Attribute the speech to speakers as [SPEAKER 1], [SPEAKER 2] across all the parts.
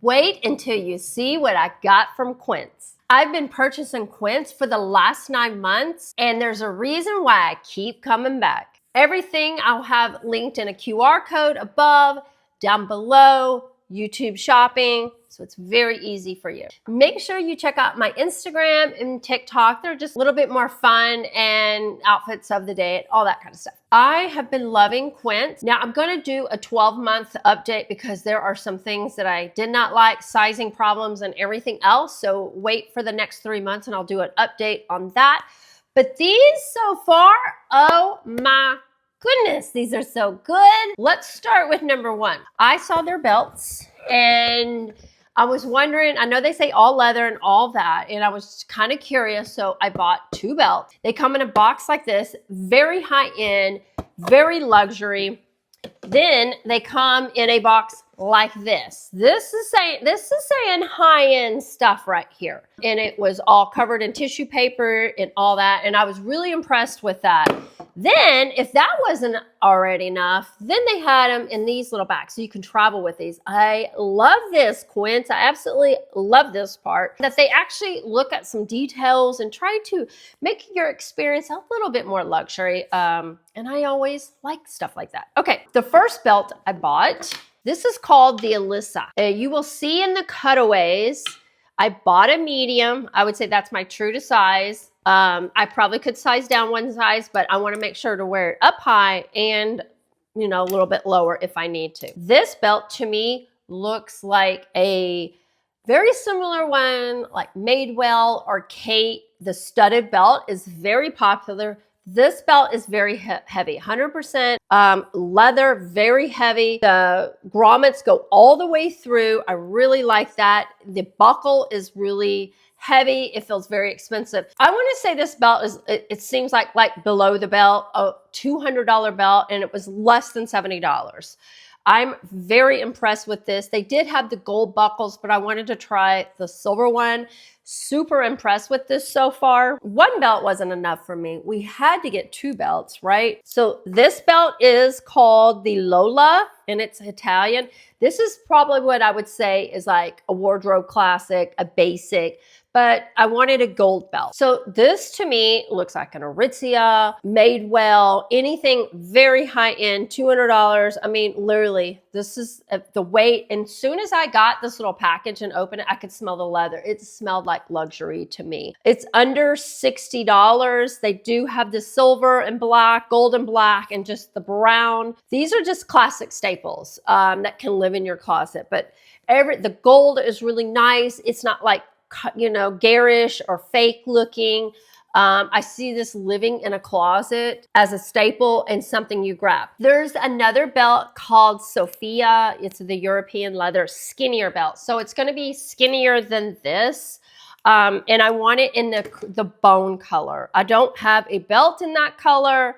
[SPEAKER 1] Wait until you see what I got from Quince. I've been purchasing Quince for the last 9 months, and there's a reason why I keep coming back. Everything I'll have linked in a QR code above, down below, YouTube shopping, so it's very easy for you. Make sure you check out my Instagram and TikTok. They're just a little bit more fun and outfits of the day, all that kind of stuff. I have been loving Quince. Now I'm gonna do a 12-month update because there are some things that I did not like, sizing problems and everything else. So wait for the next 3 months and I'll do an update on that. But these so far, oh my goodness, these are so good. Let's start with number one. I saw their belts and I was wondering, I know they say all leather and all that, and I was kind of curious, so I bought 2 belts. They come in a box like this, very high end, very luxury. Then they come in a box like this. This is saying high-end stuff right here. And it was all covered in tissue paper and all that, and I was really impressed with that. Then, if that wasn't already enough, then they had them in these little bags, so you can travel with these. I love this, Quince. I absolutely love this part, that they actually look at some details and try to make your experience a little bit more luxury. And I always like stuff like that. Okay, the first belt I bought, this is called the Alyssa. You will see in the cutaways, I bought a medium. I would say that's my true to size. I probably could size down one size, but I want to make sure to wear it up high and, you know, a little bit lower if I need to. This belt to me looks like a very similar one, like Madewell or Kate. The studded belt is very popular. This belt is very heavy, 100% leather, very heavy. The grommets go all the way through. I really like that. The buckle is really heavy. It feels very expensive. I want to say this belt is, it seems like below the belt, a $200 belt, and it was less than $70. I'm very impressed with this. They did have the gold buckles, but I wanted to try the silver one. Super impressed with this so far. One belt wasn't enough for me. We had to get 2 belts, right? So this belt is called the Lola, and it's Italian. This is probably what I would say is like a wardrobe classic, a basic, but I wanted a gold belt. So this to me looks like an Aritzia, Madewell, anything very high end, $200. I mean, literally, this is the weight. And as soon as I got this little package and opened it, I could smell the leather. It smelled like luxury to me. It's under $60. They do have the silver and black, gold and black, and just the brown. These are just classic staples that can live in your closet. But the gold is really nice. It's not like, you know, garish or fake looking. I see this living in a closet as a staple and something you grab. There's another belt called Sophia. It's the European leather skinnier belt. So it's going to be skinnier than this. And I want it in the bone color. I don't have a belt in that color.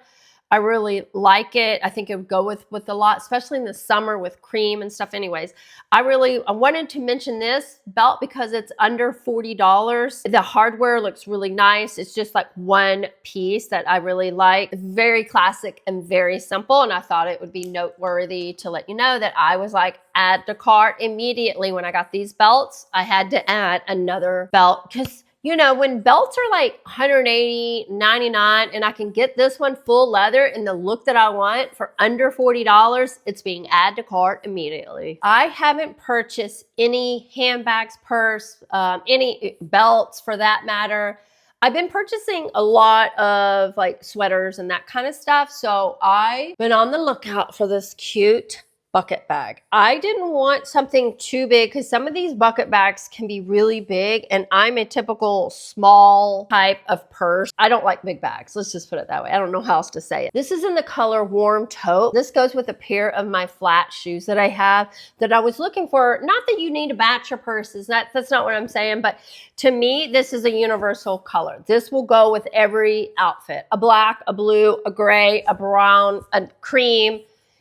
[SPEAKER 1] I really like it. I think it would go with a lot, especially in the summer with cream and stuff. Anyways, I wanted to mention this belt because it's under $40. The hardware looks really nice. It's just like one piece that I really like. Very classic and very simple. And I thought it would be noteworthy to let you know that I was like, add to cart immediately when I got these belts. I had to add another belt because, you know, when belts are like $180, $99, and I can get this one full leather in the look that I want for under $40, it's being add to cart immediately. I haven't purchased any handbags, purse, any belts for that matter. I've been purchasing a lot of like sweaters and that kind of stuff. So I've been on the lookout for this cute bucket bag. I didn't want something too big because some of these bucket bags can be really big, and I'm a typical small type of purse. I don't like big bags. Let's just put it that way. I don't know how else to say it. This is in the color Warm Taupe. This goes with a pair of my flat shoes that I have that I was looking for. Not that you need to match your purses. That's not what I'm saying, but to me, this is a universal color. This will go with every outfit. A black, a blue, a gray, a brown, a cream.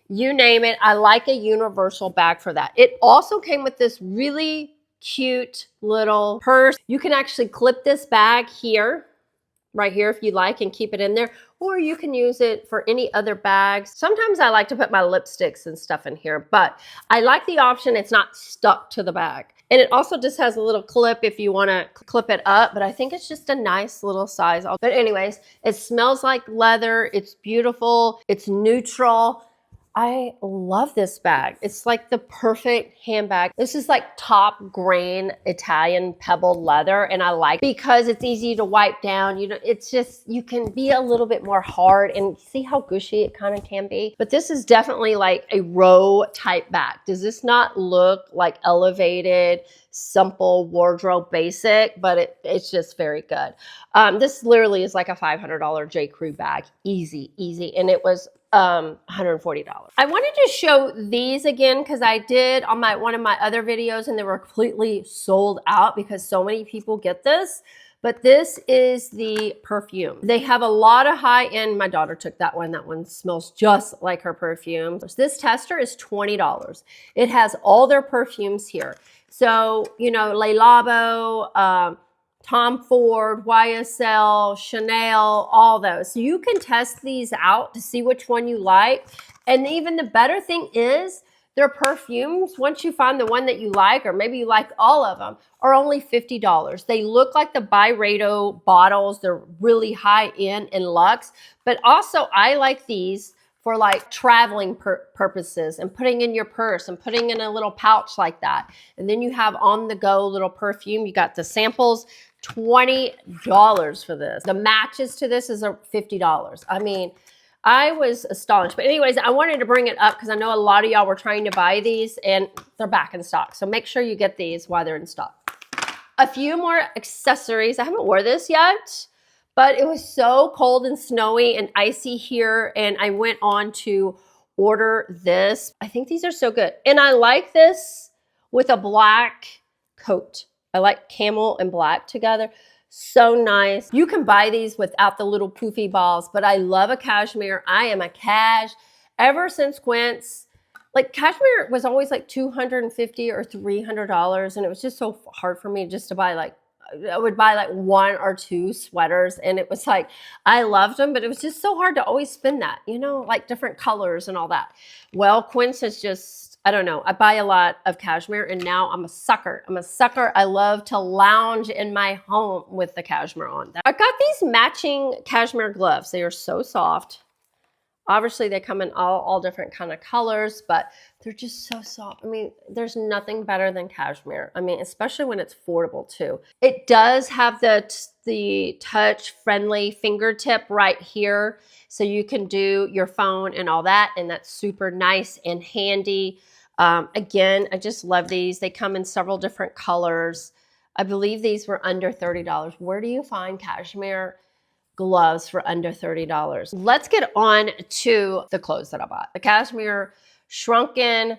[SPEAKER 1] You name it. I like a universal bag for that. It also came with this really cute little purse. You can actually clip this bag here, right here if you like, and keep it in there. or you can use it for any other bags. Sometimes I like to put my lipsticks and stuff in here, but I like the option it's not stuck to the bag. And it also just has a little clip if you want to clip it up, but I think it's just a nice little size. But anyways, it smells like leather. It's beautiful. It's neutral. I love this bag. It's like the perfect handbag. This is like top grain Italian pebbled leather, and I like it because it's easy to wipe down. You know, it's just, you can be a little bit more hard and see how gushy it kind of can be. But this is definitely like a row type bag. Does this not look like elevated, simple wardrobe basic? But it's just very good. This literally is like a $500 J. Crew bag. Easy, easy. And it was $140. I wanted to show these again because I did on one of my other videos and they were completely sold out because so many people get this. But this is the Perfume. They have a lot of high-end. My daughter took that one. That one smells just like her perfume. This tester is $20. It has all their perfumes here. So, you know, Le Labo, Tom Ford, YSL, Chanel, all those. So you can test these out to see which one you like. And even the better thing is their perfumes, once you find the one that you like, or maybe you like all of them, are only $50. They look like the Byredo bottles. They're really high end and luxe. But also I like these for like traveling purposes and putting in your purse and putting in a little pouch like that. And then you have on the go little perfume. You got the samples, $20 for this. The matches to this is $50. I mean, I was astonished. But anyways, I wanted to bring it up because I know a lot of y'all were trying to buy these and they're back in stock. So make sure you get these while they're in stock. A few more accessories. I haven't worn this yet, but it was so cold and snowy and icy here, and I went on to order this. I think these are so good. And I like this with a black coat. I like camel and black together. So nice. You can buy these without the little poofy balls, but I love a cashmere. I am a cash. Ever since Quince, like cashmere was always like $250 or $300, and it was just so hard for me just to buy like, I would buy like one or two sweaters, and it was like, I loved them, but it was just so hard to always spend that, you know, like different colors and all that. Well, Quince is just, I don't know. I buy a lot of cashmere, and now I'm a sucker. I'm a sucker. I love to lounge in my home with the cashmere on. I got these matching cashmere gloves. They are so soft. Obviously, they come in all different kind of colors, but they're just so soft. I mean, there's nothing better than cashmere. I mean, especially when it's affordable too. It does have the touch-friendly fingertip right here, so you can do your phone and all that, and that's super nice and handy. Again, I just love these. They come in several different colors. I believe these were under $30. Where do you find cashmere gloves for under $30? Let's get on to the clothes that I bought. The cashmere shrunken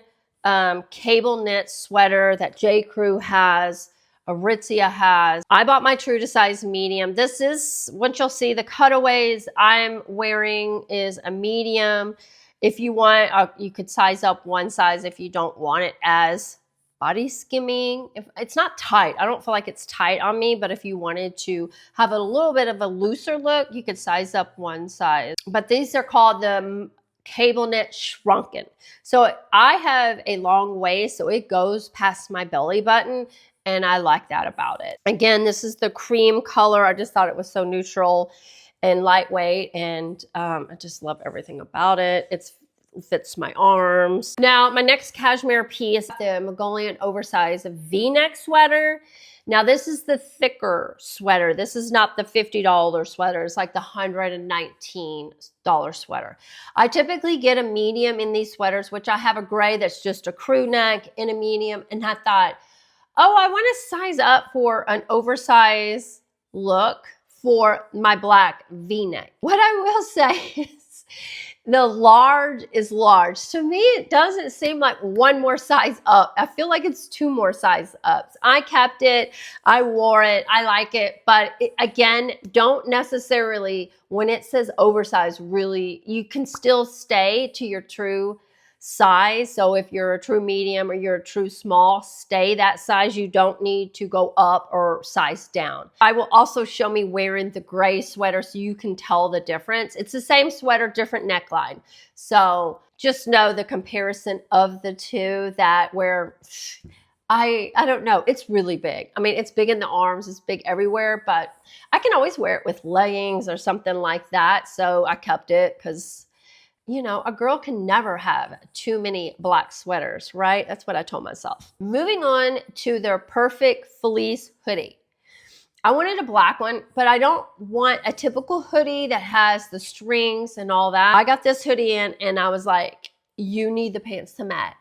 [SPEAKER 1] cable knit sweater that J. Crew has, Aritzia has. I bought my true to size medium. This is, once you'll see the cutaways I'm wearing is a medium. If you want, you could size up one size if you don't want it as body skimming. If it's not tight, I don't feel like it's tight on me, but if you wanted to have a little bit of a looser look, you could size up one size. But these are called the cable knit shrunken. So I have a long waist, so it goes past my belly button, and I like that about it. Again, this is the cream color. I just thought it was so neutral and lightweight, and I just love everything about it. It fits my arms. Now, my next cashmere piece, the Mongolian oversized V-neck sweater. Now, this is the thicker sweater. This is not the $50 sweater. It's like the $119 sweater. I typically get a medium in these sweaters, which I have a gray that's just a crew neck and a medium. And I thought, oh, I want to size up for an oversized look for my black V-neck. What I will say is, the large is large. To me, it doesn't seem like one more size up. I feel like it's two more size ups. I kept it. I wore it. I like it. But again, don't necessarily, when it says oversized, really, you can still stay to your true size. So if you're a true medium or you're a true small, stay that size. You don't need to go up or size down. I will also show me wearing the gray sweater so you can tell the difference. It's the same sweater, different neckline. So just know the comparison of the two, that where I don't know. It's really big. I mean, it's big in the arms. It's big everywhere, but I can always wear it with leggings or something like that. So I kept it because, you know, a girl can never have too many black sweaters, right? That's what I told myself. Moving on to their perfect fleece hoodie. I wanted a black one, but I don't want a typical hoodie that has the strings and all that. I got this hoodie in and I was like, you need the pants to match.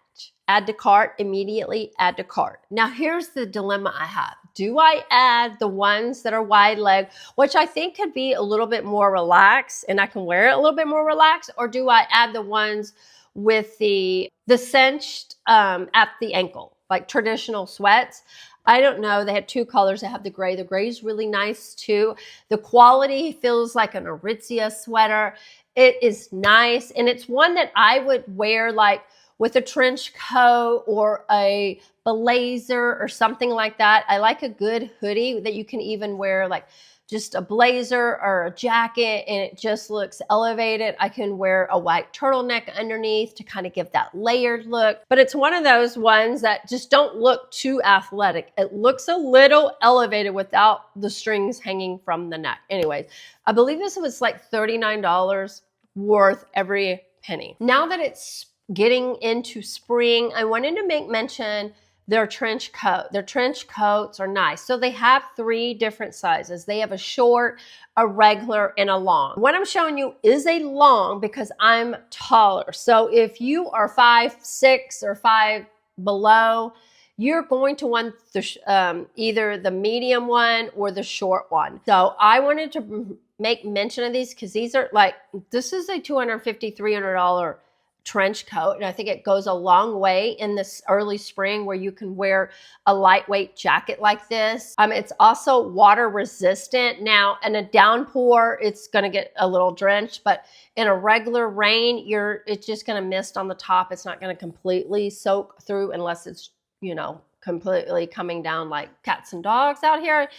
[SPEAKER 1] Add to cart, immediately add to cart. Now here's the dilemma I have. Do I add the ones that are wide leg, which I think could be a little bit more relaxed and I can wear it a little bit more relaxed, or do I add the ones with the cinched at the ankle, like traditional sweats? I don't know. They had two colors. They have the gray. The gray is really nice too. The quality feels like an Aritzia sweater. It is nice. And it's one that I would wear like with a trench coat or a blazer or something like that. I like a good hoodie that you can even wear like just a blazer or a jacket and it just looks elevated. I can wear a white turtleneck underneath to kind of give that layered look. But it's one of those ones that just don't look too athletic. It looks a little elevated without the strings hanging from the neck. Anyways, I believe this was like $39, worth every penny. Now that it's getting into spring, I wanted to make mention their trench coat. Their trench coats are nice. So they have 3 different sizes. They have a short, a regular, and a long. What I'm showing you is a long because I'm taller. So if you are 5'6" or 5 below, you're going to want the, either the medium one or the short one. So I wanted to make mention of these because these are like, this is a $250, $300 trench coat, and I think it goes a long way in this early spring where you can wear a lightweight jacket like this. It's also water resistant. Now in a downpour it's going to get a little drenched, but in a regular rain it's just going to mist on the top. It's not going to completely soak through unless it's, you know, completely coming down like cats and dogs out here.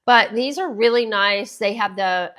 [SPEAKER 1] But these are really nice. They have the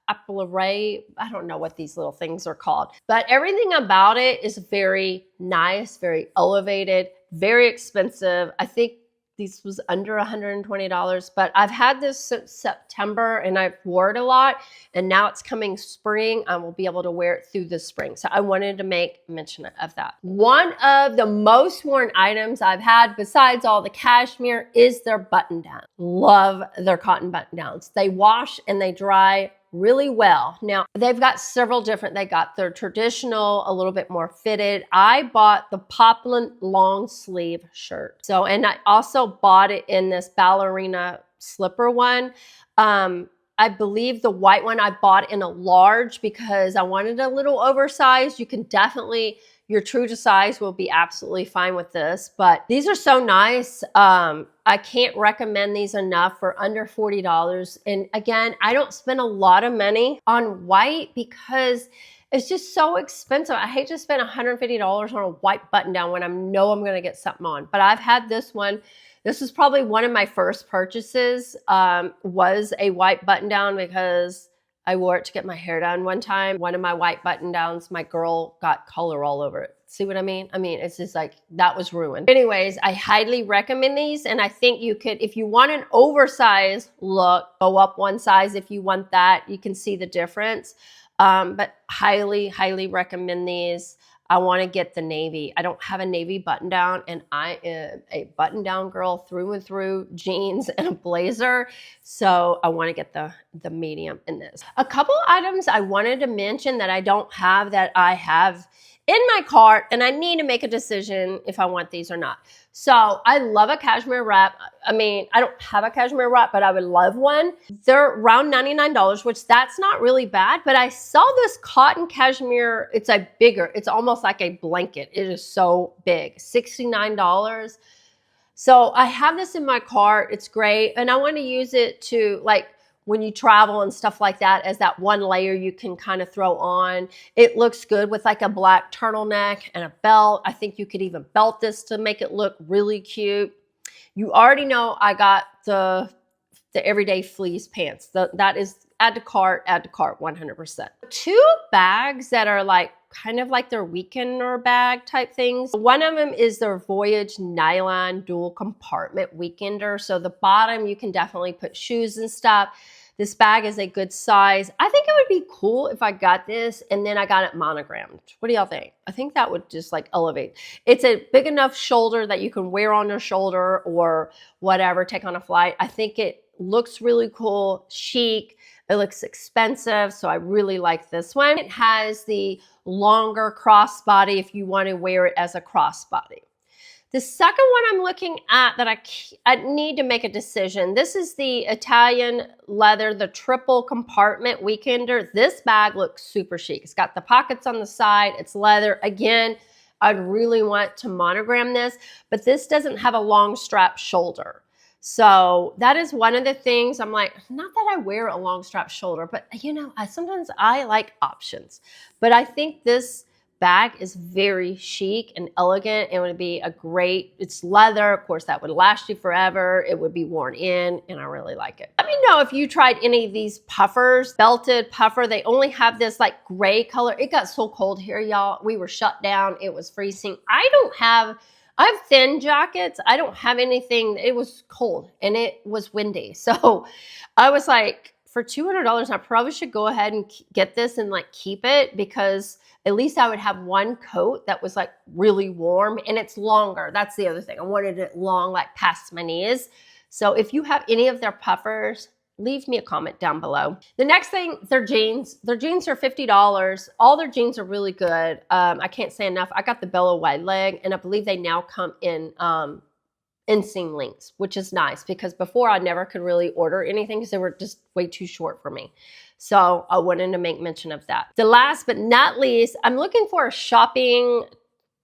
[SPEAKER 1] apple array. I don't know what these little things are called, but everything about it is very nice, very elevated, very expensive. I think this was under $120, but I've had this since September and I've worn it a lot, and now it's coming spring. I will be able to wear it through the spring. So I wanted to make mention of that. One of the most worn items I've had besides all the cashmere is their button down. Love their cotton button downs. They wash and they dry really well. Now they've got several different, they got their traditional, a little bit more fitted. I bought the poplin long sleeve shirt. So, and I also bought it in this ballerina slipper one. I believe the white one I bought in a large because I wanted a little oversized. You can definitely, your true to size will be absolutely fine with this, but these are so nice. I can't recommend these enough for under $40. And again, I don't spend a lot of money on white because it's just so expensive. I hate to spend $150 on a white button down when I know I'm going to get something on. But I've had this one. This was probably one of my first purchases, was a white button down because I wore it to get my hair done one time. One of my white button downs, my girl got color all over it. See what I mean? I mean, it's just like, that was ruined. Anyways, I highly recommend these. And I think you could, if you want an oversized look, go up one size if you want that. You can see the difference. But highly, highly recommend these. I want to get the navy. I don't have a navy button down, and I am a button down girl through and through, jeans and a blazer. So I want to get the medium in this. A couple items I wanted to mention that I don't have that I have in my cart, and I need to make a decision if I want these or not. So I love a cashmere wrap. I mean, I don't have a cashmere wrap, but I would love one. They're around $99, which that's not really bad, but I saw this cotton cashmere. It's a bigger, it's almost like a blanket. It is so big, $69. So I have this in my cart. It's great. And I want to use it to like when you travel and stuff like that, as that one layer you can kind of throw on. It looks good with like a black turtleneck and a belt. I think you could even belt this to make it look really cute. You already know I got the everyday fleece pants. That is add to cart 100%. Two bags that are like kind of like their weekender bag type things. One of them is their Voyage nylon dual compartment weekender. So the bottom, you can definitely put shoes and stuff. This bag is a good size. I think it would be cool if I got this and then I got it monogrammed. What do y'all think? I think that would just like elevate. It's a big enough shoulder that you can wear on your shoulder or whatever, take on a flight. I think it looks really cool, chic. It looks expensive, so I really like this one. It has the longer crossbody if you want to wear it as a crossbody. The second one I'm looking at that I need to make a decision. This is the Italian leather, the triple compartment weekender. This bag looks super chic. It's got the pockets on the side. It's leather. Again, I'd really want to monogram this, but this doesn't have a long strap shoulder. So that is one of the things I'm like, not that I wear a long strap shoulder, but you know, sometimes I like options. But I think this bag is very chic and elegant. It would be a great, it's leather. Of course, that would last you forever. It would be worn in, and I really like it. Let me know if you tried any of these puffers, belted puffer. They only have this like gray color. It got so cold here, y'all. We were shut down. It was freezing. I have thin jackets. I don't have anything. It was cold and it was windy. So I was like, for $200, I probably should go ahead and get this and like keep it, because at least I would have one coat that was like really warm, and it's longer. That's the other thing. I wanted it long, like past my knees. So if you have any of their puffers, leave me a comment down below. The next thing, their jeans. Their jeans are $50. All their jeans are really good. I can't say enough. I got the Bella wide leg, and I believe they now come in inseam links, which is nice, because before I never could really order anything because they were just way too short for me. So I wanted to make mention of that. The last but not least, I'm looking for a shopping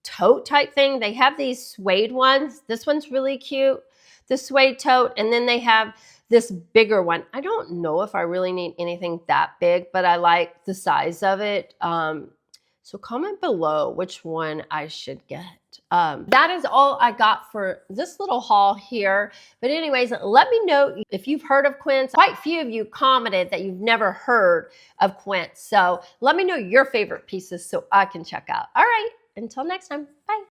[SPEAKER 1] tote type thing. They have these suede ones. This one's really cute, the suede tote. And then they have this bigger one. I don't know if I really need anything that big, but I like the size of it. So comment below which one I should get. That is all I got for this little haul here. But anyways, let me know if you've heard of Quince. Quite a few of you commented that you've never heard of Quince. So let me know your favorite pieces so I can check out. All right, until next time, bye.